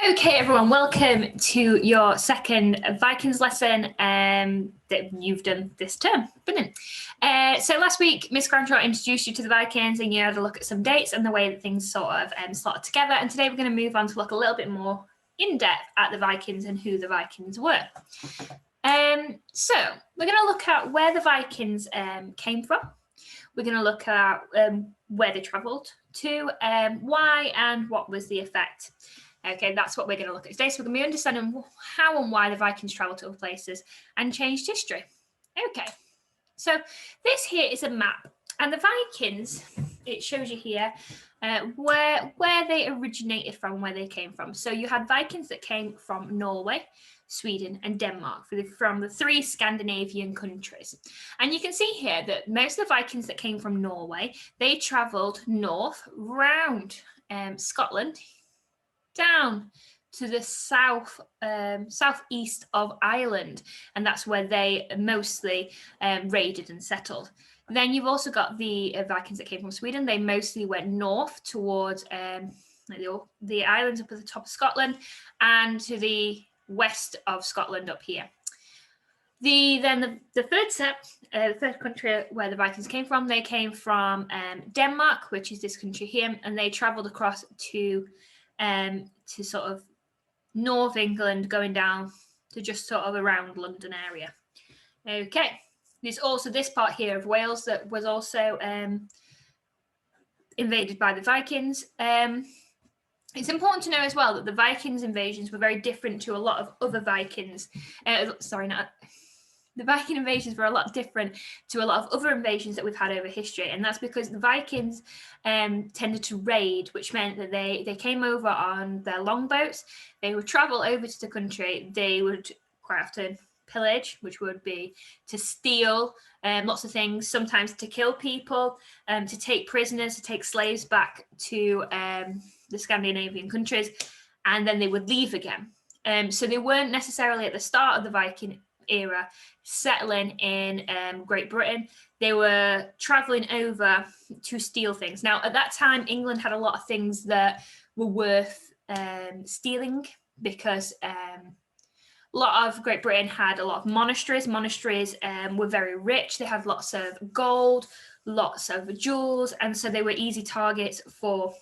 Okay, everyone, welcome to your second Vikings lesson that you've done this term. Brilliant. So last week, Miss Cranshaw introduced you to the Vikings and you had a look at some dates and the way that things sort of slotted together. And today we're going to move on to look a little bit more in depth at the Vikings and who the Vikings were. So we're going to look at where the Vikings came from. We're going to look at where they travelled to, why and what was the effect. Okay, that's what we're going to look at today. So we're going to be understanding how and why the Vikings travelled to other places and changed history. Okay, so this here is a map. And the Vikings, it shows you here where they originated from, where they came from. So you had Vikings that came from Norway, Sweden and Denmark, from the three Scandinavian countries. And you can see here that most of the Vikings that came from Norway, they travelled north round Scotland, down to the southeast of Ireland, and that's where they mostly raided and settled. Then you've also got the Vikings that came from Sweden. They mostly went north towards the islands up at the top of Scotland and to the west of Scotland up here. The third set, the third country where the Vikings came from, they came from Denmark, which is this country here, and they travelled across to sort of North England, going down to just sort of around London area. Okay, there's also this part here of Wales that was also invaded by the Vikings. It's important to know as well that the Vikings invasions were very different to a lot of other Vikings. The Viking invasions were a lot different to a lot of other invasions that we've had over history. And that's because the Vikings tended to raid, which meant that they came over on their longboats. They would travel over to the country. They would quite often pillage, which would be to steal lots of things, sometimes to kill people, to take prisoners, to take slaves back to the Scandinavian countries, and then they would leave again. So they weren't necessarily at the start of the Viking era settling in Great Britain. They were traveling over to steal things. Now, at that time, England had a lot of things that were worth stealing because a lot of Great Britain had a lot of monasteries. Monasteries were very rich. They had lots of gold, lots of jewels, and so they were easy targets for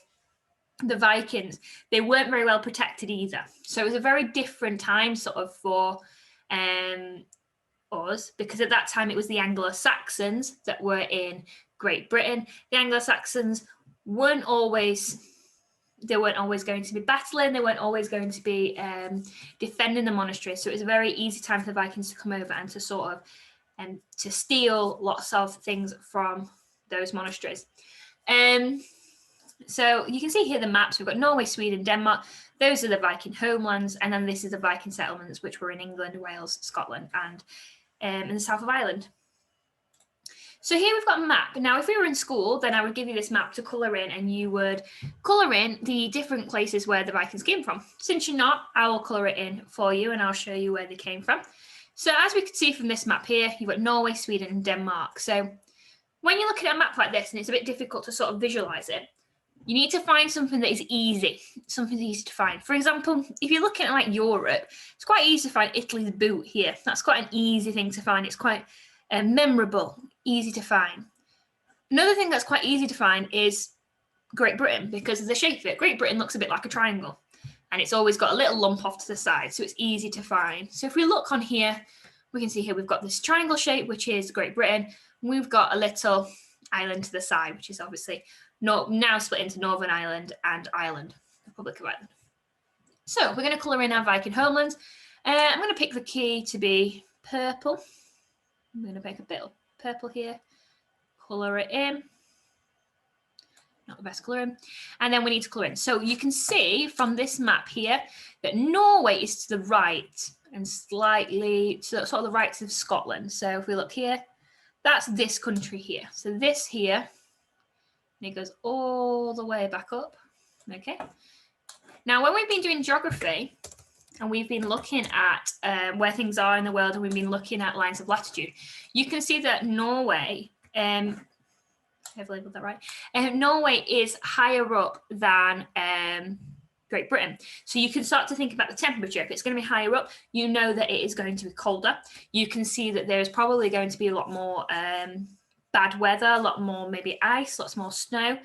the Vikings. They weren't very well protected either. So it was a very different time sort of for us, because at that time it was the Anglo-Saxons that were in Great Britain. The Anglo-Saxons weren't always going to be battling. They weren't always going to be defending the monasteries. So it was a very easy time for the Vikings to come over and to sort of to steal lots of things from those monasteries. So you can see here the maps. We've got Norway, Sweden, Denmark. Those are the Viking homelands. And then this is the Viking settlements, which were in England, Wales, Scotland, and in the south of Ireland. So here we've got a map. Now, if we were in school, then I would give you this map to colour in, and you would colour in the different places where the Vikings came from. Since you're not, I will colour it in for you, and I'll show you where they came from. So as we can see from this map here, you've got Norway, Sweden, and Denmark. So when you're looking at a map like this, and it's a bit difficult to sort of visualise it, you need to find something that is easy, something that's easy to find. For example, if you're looking at like Europe, it's quite easy to find Italy's boot here. That's quite an easy thing to find. It's quite memorable, easy to find. Another thing that's quite easy to find is Great Britain, because of the shape of it. Great Britain looks a bit like a triangle, and it's always got a little lump off to the side, so it's easy to find. So if we look on here, we can see here we've got this triangle shape, which is Great Britain. We've got a little island to the side, which is obviously now split into Northern Ireland and Ireland, Republic of Ireland. So we're going to colour in our Viking homelands. I'm going to pick the key to be purple. I'm going to pick a bit of purple here, colour it in. Not the best colouring. And then we need to colour in. So you can see from this map here that Norway is to the right and slightly to sort of the right of Scotland. So if we look here, that's this country here. So this here, and it goes all the way back up. Okay. Now, when we've been doing geography and we've been looking at where things are in the world, and we've been looking at lines of latitude, you can see that Norway, I've labelled that right, Norway is higher up than Great Britain. So you can start to think about the temperature. If it's going to be higher up, you know that it is going to be colder. You can see that there is probably going to be a lot more bad weather, a lot more maybe ice, lots more snow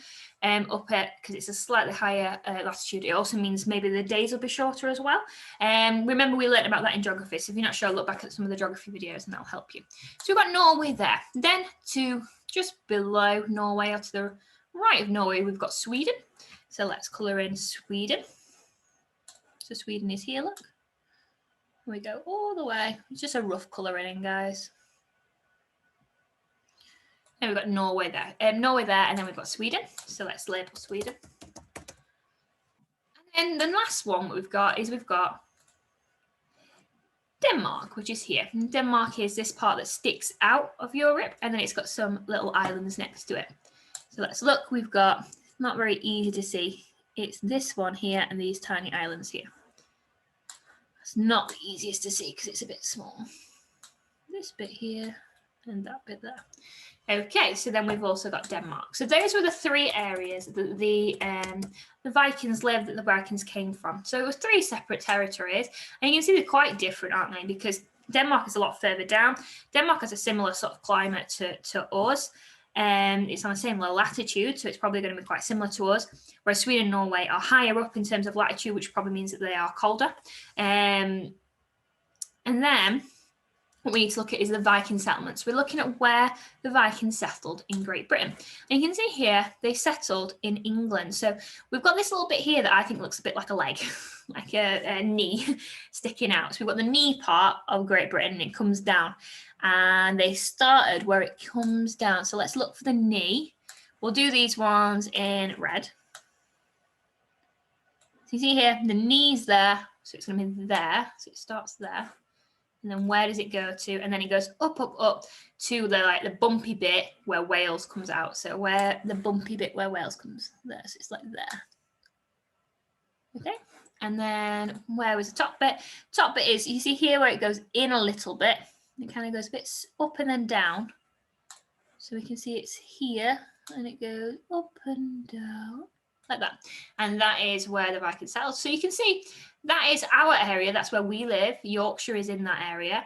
up at, because it's a slightly higher latitude. It also means maybe the days will be shorter as well. Remember, we learned about that in geography. So if you're not sure, look back at some of the geography videos and that'll help you. So we've got Norway there. Then to just below Norway, or to the right of Norway, we've got Sweden. So let's colour in Sweden. So Sweden is here, look. We go all the way. It's just a rough colouring in, guys. And we've got Norway there. And then we've got Sweden. So let's label Sweden. And then the last one we've got Denmark, which is here. And Denmark is this part that sticks out of Europe, and then it's got some little islands next to it. So let's look. We've got, not very easy to see, it's this one here and these tiny islands here. It's not the easiest to see because it's a bit small. This bit here and that bit there. Okay, so then we've also got Denmark. So those were the three areas that the Vikings lived, that the Vikings came from. So it was three separate territories. And you can see they're quite different, aren't they? Because Denmark is a lot further down. Denmark has a similar sort of climate to us. It's on the same low latitude, so it's probably going to be quite similar to us. Whereas Sweden and Norway are higher up in terms of latitude, which probably means that they are colder. And then what we need to look at is the Viking settlements. We're looking at where the Vikings settled in Great Britain. And you can see here, they settled in England. So we've got this little bit here that I think looks a bit like a leg, like a knee sticking out. So we've got the knee part of Great Britain, and it comes down. And they started where it comes down. So let's look for the knee. We'll do these ones in red. So you see here, the knee's there. So it's going to be there. So it starts there. And then where does it go to? And then it goes up, up, up to the bumpy bit where Wales comes out. So where the bumpy bit where Wales comes there. So it's like there. Okay. And then where was the top bit? Top bit is, you see here where it goes in a little bit. It kind of goes a bit up and then down. So we can see it's here and it goes up and down like that. And that is where the Vikings settled. So you can see that is our area. That's where we live. Yorkshire is in that area.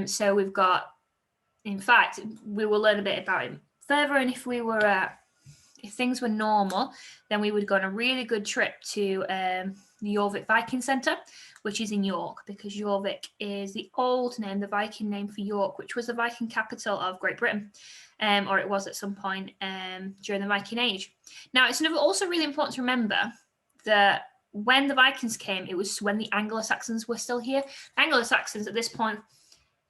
So we've got, in fact, we will learn a bit about it further. And if we were, if things were normal, then we would go on a really good trip to the Jorvik Viking Centre, which is in York, because Jorvik is the old name, the Viking name for York, which was the Viking capital of Great Britain, or it was at some point during the Viking Age. Now, it's also really important to remember that when the Vikings came, it was when the Anglo-Saxons were still here. Anglo-Saxons at this point,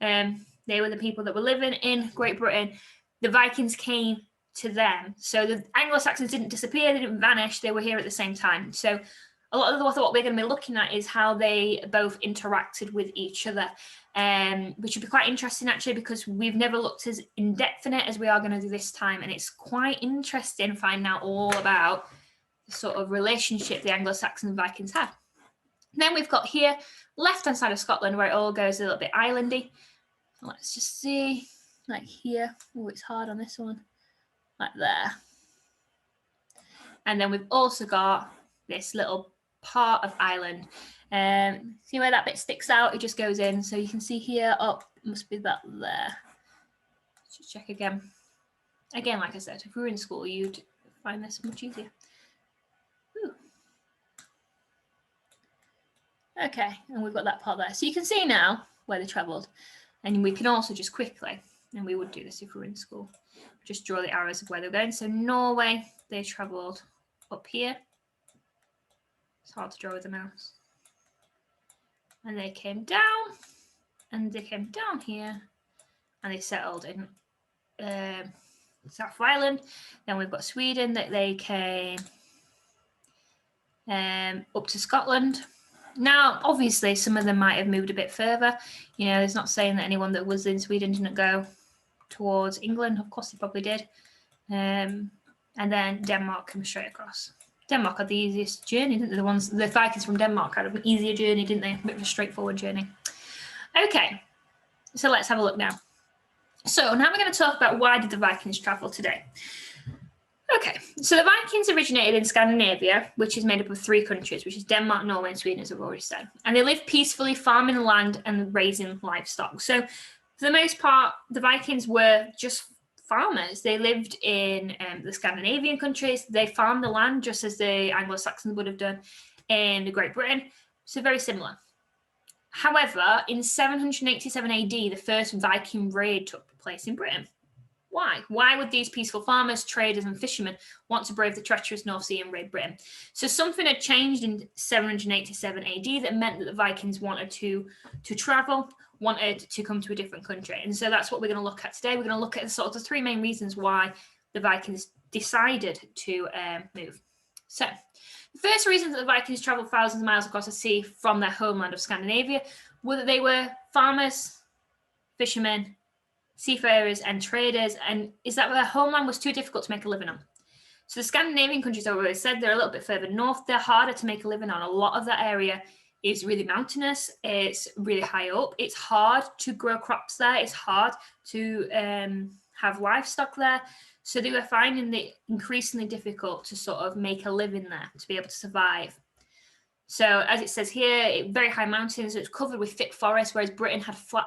they were the people that were living in Great Britain. The Vikings came to them. So the Anglo-Saxons didn't disappear, they didn't vanish, they were here at the same time. So a lot of what we're going to be looking at is how they both interacted with each other, which would be quite interesting actually, because we've never looked as in depth in it as we are going to do this time. And it's quite interesting finding out all about the sort of relationship the Anglo-Saxons and Vikings had. Then we've got here, left-hand side of Scotland, where it all goes a little bit islandy. Let's just see, like here. Oh, it's hard on this one. Like there. And then we've also got this little part of Ireland. See where that bit sticks out? It just goes in. So you can see here, oh, it must be that there. Let's just check again. Again, like I said, if we were in school, you'd find this much easier. Ooh. Okay, and we've got that part there. So you can see now where they travelled. And we can also just quickly, and we would do this if we were in school, just draw the arrows of where they're going. So Norway, they travelled up here. It's hard to draw with the mouse. And they came down, and they came down here, and they settled in South Ireland. Then we've got Sweden, that they came up to Scotland. Now, obviously, some of them might have moved a bit further. You know, it's not saying that anyone that was in Sweden didn't go towards England. Of course, they probably did. And then Denmark came straight across. Denmark had the easiest journey, didn't they? The Vikings from Denmark had an easier journey, didn't they? A bit of a straightforward journey. Okay, so let's have a look now. So now we're going to talk about why did the Vikings travel today. Okay, so the Vikings originated in Scandinavia, which is made up of 3 countries, which is Denmark, Norway, and Sweden, as I've already said. And they lived peacefully, farming land and raising livestock. So for the most part, the Vikings were just farmers. They lived in the Scandinavian countries. They farmed the land just as the Anglo-Saxons would have done in Great Britain. So very similar. However, in 787 AD, the first Viking raid took place in Britain. Why? Why would these peaceful farmers, traders, and fishermen want to brave the treacherous North Sea and raid Britain? So something had changed in 787 AD that meant that the Vikings wanted to travel, wanted to come to a different country. And so that's what we're going to look at today. We're going to look at sort of the 3 main reasons why the Vikings decided to move. So the first reason that the Vikings traveled thousands of miles across the sea from their homeland of Scandinavia were that they were farmers, fishermen, seafarers, and traders, and is that their homeland was too difficult to make a living on. So the Scandinavian countries, I've already said, they're a little bit further north. They're harder to make a living on. A lot of that area is really mountainous. It's really high up. It's hard to grow crops there. It's hard to have livestock there. So they were finding it increasingly difficult to sort of make a living there, to be able to survive. So as it says here, very high mountains, it's covered with thick forests, whereas Britain had flat,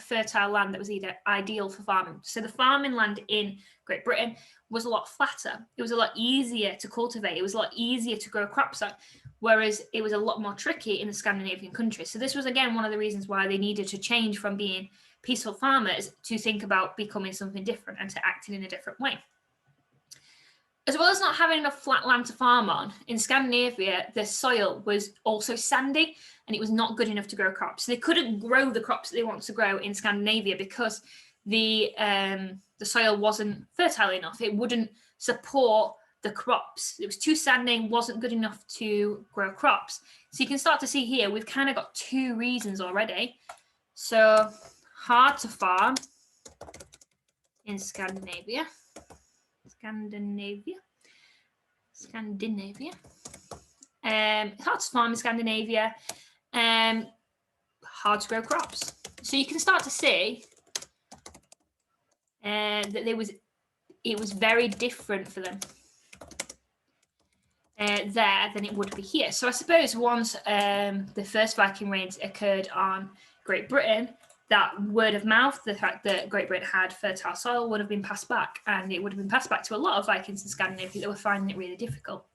fertile land that was ideal for farming. So the farming land in Great Britain was a lot flatter. It was a lot easier to cultivate. It was a lot easier to grow crops on, whereas it was a lot more tricky in the Scandinavian countries. So this was, again, one of the reasons why they needed to change from being peaceful farmers to think about becoming something different and to acting in a different way. As well as not having enough flat land to farm on, in Scandinavia, the soil was also sandy and it was not good enough to grow crops. So they couldn't grow the crops that they wanted to grow in Scandinavia because the soil wasn't fertile enough. It wouldn't support the crops. It was too sandy, wasn't good enough to grow crops. So you can start to see here, we've kind of got 2 reasons already. So hard to farm in Scandinavia. It's hard to farm in Scandinavia. Hard to grow crops. So you can start to see that it was very different for them there than it would be here. So I suppose once the first Viking raids occurred on Great Britain, that word of mouth, the fact that Great Britain had fertile soil, would have been passed back, and it would have been passed back to a lot of Vikings in Scandinavia that were finding it really difficult.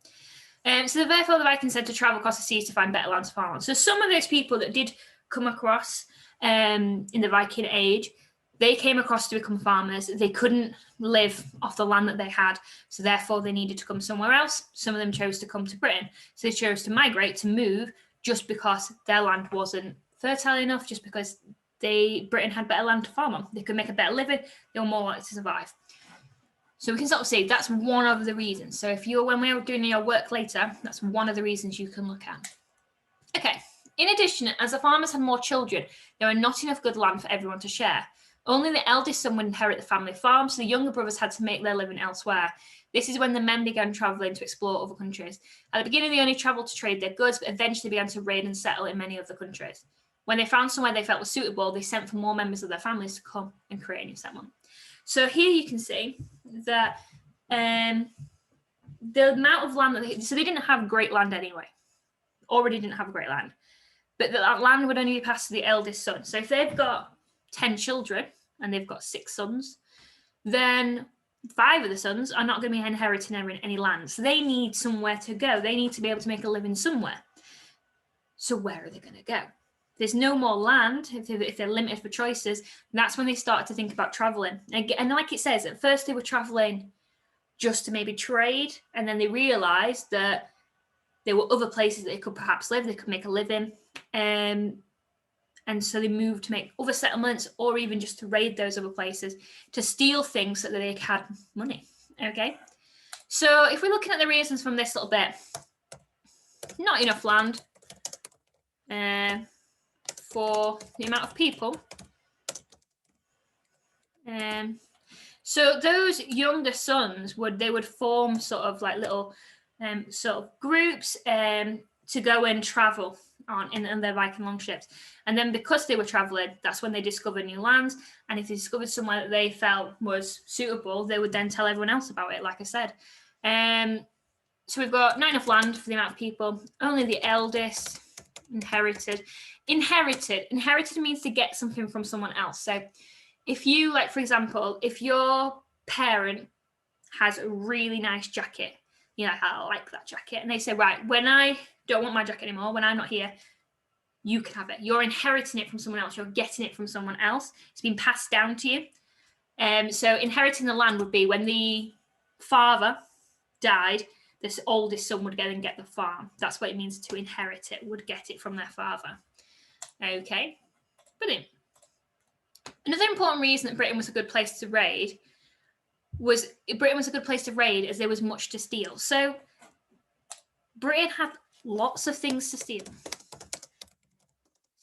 So therefore, the Vikings had to travel across the seas to find better land to farm on. So some of those people that did come across in the Viking age, they came across to become farmers. They couldn't live off the land that they had, so therefore they needed to come somewhere else. Some of them chose to come to Britain. So they chose to migrate, to move, just because their land wasn't fertile enough, just because Britain had better land to farm on. They could make a better living. They were more likely to survive. So we can sort of see that's one of the reasons. So when we're doing your work later, that's one of the reasons you can look at. Okay. In addition, as the farmers had more children, there were not enough good land for everyone to share. Only the eldest son would inherit the family farm, so the younger brothers had to make their living elsewhere. This is when the men began travelling to explore other countries. At the beginning, they only travelled to trade their goods, but eventually began to raid and settle in many other countries. When they found somewhere they felt was suitable, they sent for more members of their families to come and create a new settlement. So here you can see that the amount of land so they didn't have great land anyway. Already didn't have great land. But that land would only be passed to the eldest son. So if they've got 10 children and they've got 6 sons, then 5 of the sons are not going to be inheriting any land. So they need somewhere to go. They need to be able to make a living somewhere. So where are they going to go? There's no more land. If they're limited for choices, that's when they start to think about traveling. And like it says, at first they were traveling just to maybe trade, and then they realized that there were other places that they could perhaps live, they could make a living. And so they moved to make other settlements, or even just to raid those other places, to steal things so that they had money. Okay. So if we're looking at the reasons from this little bit, not enough land for the amount of people. So those younger sons would form sort of like little sort of groups. to go and travel on in their Viking longships. And then because they were traveling, that's when they discovered new lands. And if they discovered somewhere that they felt was suitable, they would then tell everyone else about it, like I said. So we've got not enough land for the amount of people. Only the eldest inherited. Inherited means to get something from someone else. So if you, like, for example, if your parent has a really nice jacket, you're like, I like that jacket. And they say, right, when I don't want my jacket anymore, when I'm not here, you can have it. You're inheriting it from someone else. You're getting it from someone else. It's been passed down to you. So inheriting the land would be when the father died, the oldest son would go and get the farm. That's what it means to inherit it, would get it from their father. Okay, brilliant. Another important reason that Britain was a good place to raid was as there was much to steal. So Britain had lots of things to steal.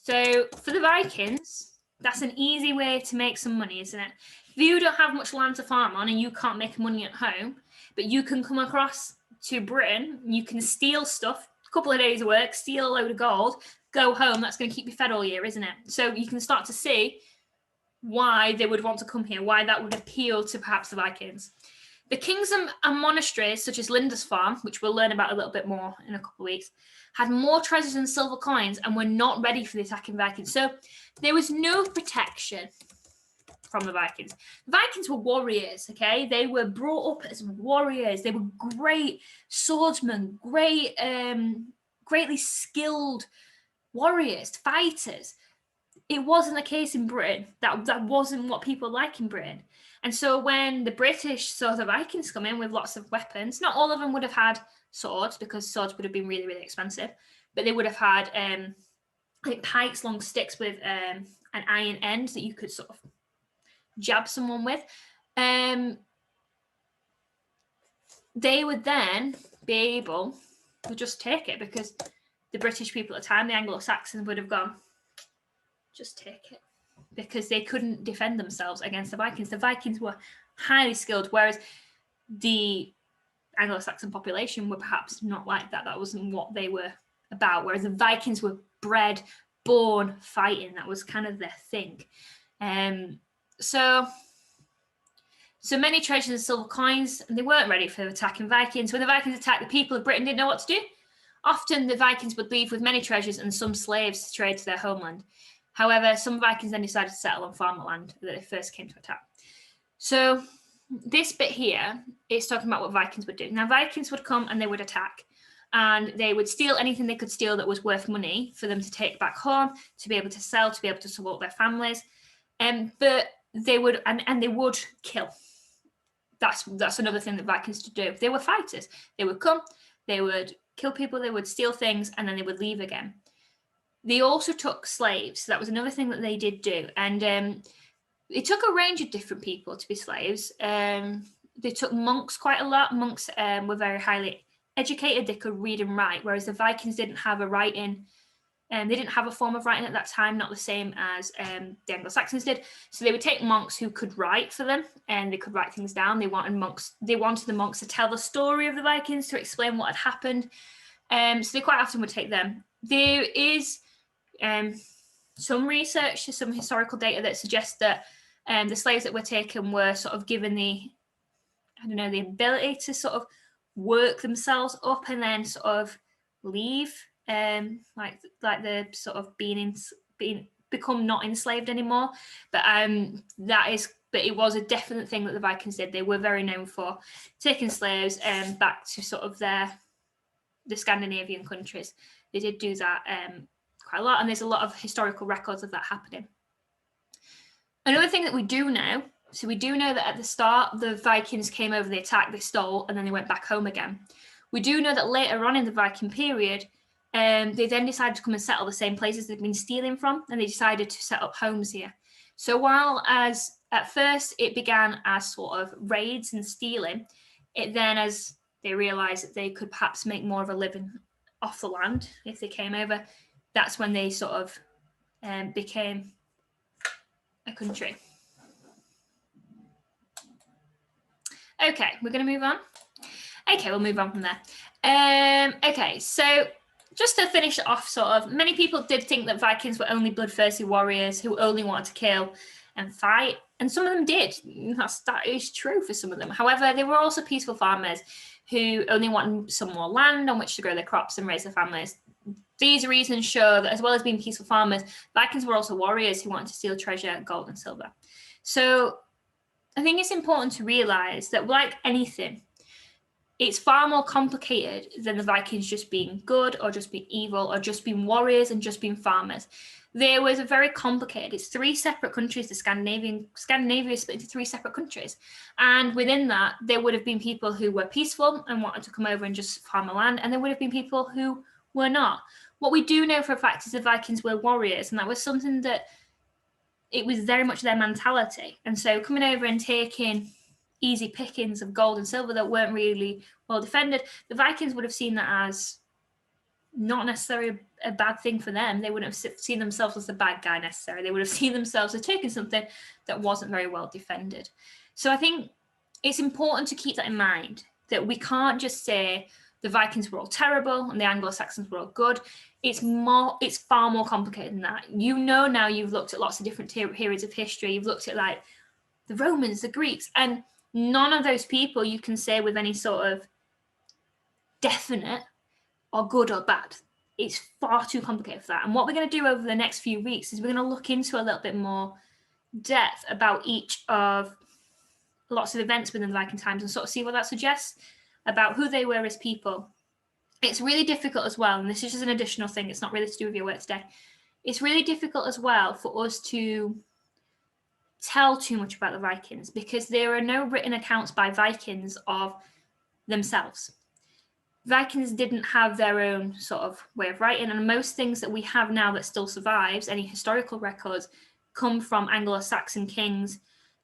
So for the Vikings, that's an easy way to make some money, isn't it? If you don't have much land to farm on and you can't make money at home, but you can come across to Britain, you can steal stuff, a couple of days of work, steal a load of gold, go home, that's going to keep you fed all year, isn't it? So you can start to see why they would want to come here, why that would appeal to perhaps the Vikings. The kingdom and monasteries, such as Lindisfarne, which we'll learn about a little bit more in a couple of weeks, had more treasures and silver coins and were not ready for the attacking Vikings. So there was no protection from the Vikings. The Vikings were warriors, okay? They were brought up as warriors. They were great swordsmen, greatly skilled warriors, fighters. It wasn't the case in Britain. That wasn't what people like in Britain. And so when the British saw the Vikings come in with lots of weapons, not all of them would have had swords because swords would have been really, really expensive, but they would have had like pikes, long sticks with an iron end that you could sort of jab someone with. They would then be able to just take it because the British people at the time, the Anglo-Saxons, would have gone, just take it, because they couldn't defend themselves against the Vikings. The Vikings were highly skilled, whereas the Anglo-Saxon population were perhaps not like that. That wasn't what they were about, whereas the Vikings were bred, born fighting. That was kind of their thing. So many treasures and silver coins, and they weren't ready for attacking Vikings. When the Vikings attacked, the people of Britain didn't know what to do. Often the Vikings would leave with many treasures and some slaves to trade to their homeland. However, some Vikings then decided to settle on farmer land that they first came to attack. So this bit here is talking about what Vikings would do. Now, Vikings would come and they would attack, and they would steal anything they could steal that was worth money for them to take back home, to be able to sell, to be able to support their families. But they would, and they would kill. That's another thing that Vikings to do. They were fighters. They would come, they would kill people, they would steal things, and then they would leave again. They also took slaves. So that was another thing that they did do. And they took a range of different people to be slaves. They took monks quite a lot. Monks were very highly educated. They could read and write, whereas the Vikings didn't have a writing. They didn't have a form of writing at that time, not the same as the Anglo-Saxons did. So they would take monks who could write for them, and they could write things down. They wanted the monks to tell the story of the Vikings, to explain what had happened. So they quite often would take them. There is some research, some historical data that suggests that the slaves that were taken were sort of given the ability to sort of work themselves up and then sort of leave, like the sort of become not enslaved anymore. But it was a definite thing that the Vikings did. They were very known for taking slaves back to sort of the Scandinavian countries. They did do that quite a lot, and there's a lot of historical records of that happening. Another thing that we do know, so we do know that at the start, the Vikings came over, they attacked, they stole, and then they went back home again. We do know that later on in the Viking period, they then decided to come and settle the same places they'd been stealing from, and they decided to set up homes here. So while as at first it began as sort of raids and stealing, it then, as they realized that they could perhaps make more of a living off the land if they came over, that's when they sort of became a country. Okay, we're going to move on. Okay, we'll move on from there. Okay, so just to finish it off, sort of, many people did think that Vikings were only bloodthirsty warriors who only wanted to kill and fight, and some of them did. That is true for some of them. However, they were also peaceful farmers who only wanted some more land on which to grow their crops and raise their families. These reasons show that, as well as being peaceful farmers, Vikings were also warriors who wanted to steal treasure, gold, and silver. So I think it's important to realize that, like anything, it's far more complicated than the Vikings just being good or just being evil or just being warriors and just being farmers. There was a very complicated, it's 3 separate countries, Scandinavia is split into 3 separate countries. And within that, there would have been people who were peaceful and wanted to come over and just farm the land. And there would have been people who were not. What we do know for a fact is the Vikings were warriors. And that was something that it was very much their mentality. And so coming over and taking easy pickings of gold and silver that weren't really well defended, the Vikings would have seen that as not necessarily a bad thing for them. They wouldn't have seen themselves as the bad guy necessarily. They would have seen themselves as taking something that wasn't very well defended. So I think it's important to keep that in mind, that we can't just say the Vikings were all terrible and the Anglo-Saxons were all good. It's far more complicated than that. Now you've looked at lots of different periods of history. You've looked at like the Romans, the Greeks, and none of those people you can say with any sort of definite or good or bad. It's far too complicated for that. And what we're going to do over the next few weeks is we're going to look into a little bit more depth about each of lots of events within the Viking times and sort of see what that suggests about who they were as people. It's really difficult as well, and this is just an additional thing, it's not really to do with your work today. It's really difficult as well for us to tell too much about the Vikings because there are no written accounts by Vikings of themselves. Vikings didn't have their own sort of way of writing, and most things that we have now that still survives, any historical records, come from Anglo-Saxon kings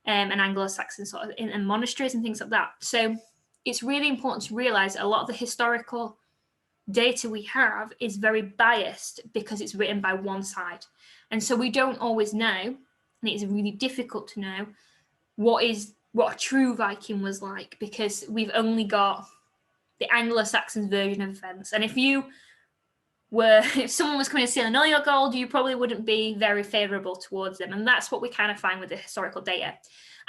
and Anglo-Saxon sort of in monasteries and things like that. So it's really important to realize a lot of the historical data we have is very biased because it's written by one side. And so we don't always know, and it's really difficult to know what a true Viking was like because we've only got the Anglo-Saxon version of events. And if someone was coming to steal all your gold, you probably wouldn't be very favorable towards them. And that's what we kind of find with the historical data.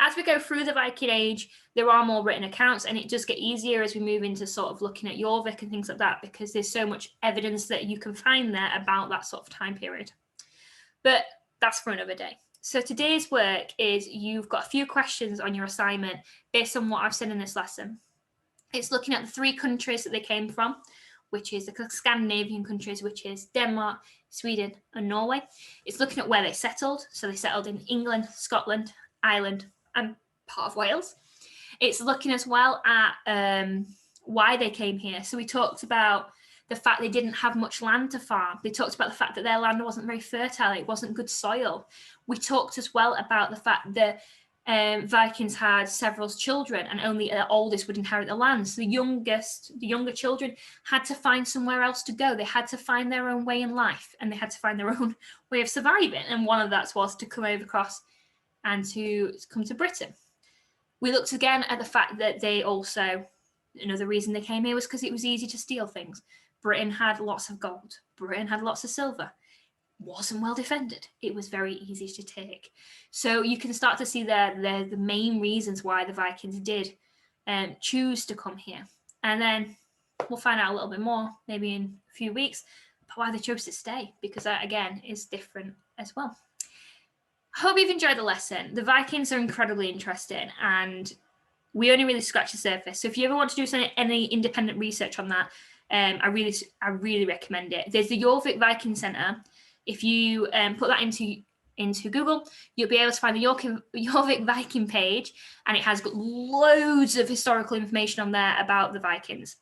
As we go through the Viking Age, there are more written accounts, and it does get easier as we move into sort of looking at Jorvik and things like that, because there's so much evidence that you can find there about that sort of time period. But that's for another day. So today's work is you've got a few questions on your assignment based on what I've said in this lesson. It's looking at the 3 countries that they came from, which is the Scandinavian countries, which is Denmark, Sweden, and Norway. It's looking at where they settled. So they settled in England, Scotland, Ireland, and part of Wales. It's looking as well at why they came here. So we talked about the fact they didn't have much land to farm. They talked about the fact that their land wasn't very fertile. It wasn't good soil. We talked as well about the fact that Vikings had several children and only the oldest would inherit the land. So the younger children had to find somewhere else to go. They had to find their own way in life and they had to find their own way of surviving. And one of that was to come over across and to come to Britain. We looked again at the fact that they also, another reason they came here was because it was easy to steal things. Britain had lots of gold. Britain had lots of silver. Wasn't well defended. It was very easy to take. So you can start to see the main reasons why the Vikings did choose to come here. And then we'll find out a little bit more, maybe in a few weeks, about why they chose to stay, because that, again, is different as well. I hope you've enjoyed the lesson. The Vikings are incredibly interesting, and we only really scratched the surface. So if you ever want to do any independent research on that, I really recommend it. There's the Jorvik Viking Centre. If you put that into Google, you'll be able to find the Jorvik Viking page, and it has got loads of historical information on there about the Vikings.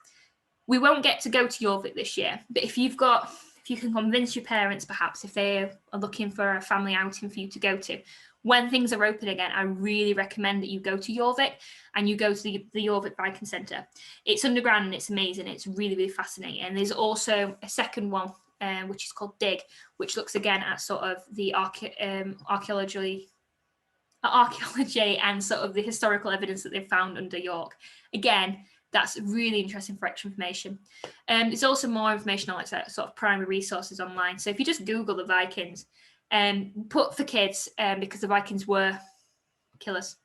We won't get to go to Jorvik this year, but if you can convince your parents, perhaps, if they are looking for a family outing for you to go to, when things are open again, I really recommend that you go to Jorvik and you go to the Jorvik Viking Centre. It's underground and it's amazing. It's really, really fascinating. And there's also a second one, which is called Dig, which looks again at sort of the archaeology and sort of the historical evidence that they've found under York. Again, that's really interesting for extra information. There's also more information on like sort of primary resources online. So if you just Google the Vikings, put for kids, because the Vikings were killers,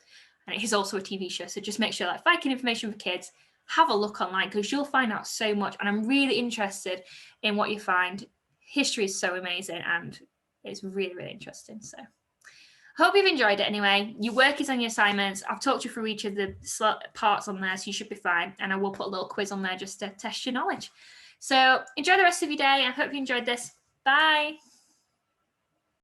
and it is also a TV show. So just make sure like Viking information for kids. Have a look online because you'll find out so much, and I'm really interested in what you find. History is so amazing, and it's really, really interesting. So hope you've enjoyed it anyway. Your work is on your assignments. I've talked you through each of the parts on there, so you should be fine. And I will put a little quiz on there just to test your knowledge. So enjoy the rest of your day. I hope you enjoyed this. Bye.